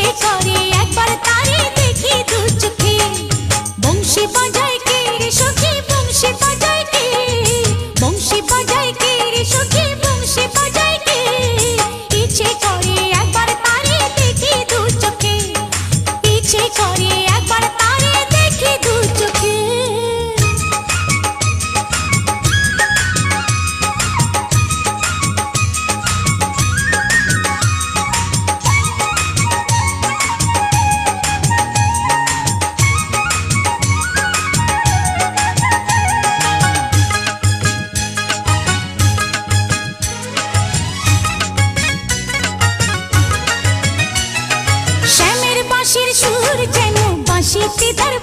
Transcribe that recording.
ইচ্ছে করে একবার তারে দেখি দু চোখে। বংশী বাজায় কে রে সখী, বংশী বাজায় কে, বংশী বাজায় কে রে সখী, বংশী বাজায় কে। ইচ্ছে করে একবার তারে দেখি দু চোখে, ইচ্ছে করে একবার তারে দেখি দু চোখে। শ্যামের বাঁশির সুর যেন বাঁশিতে তার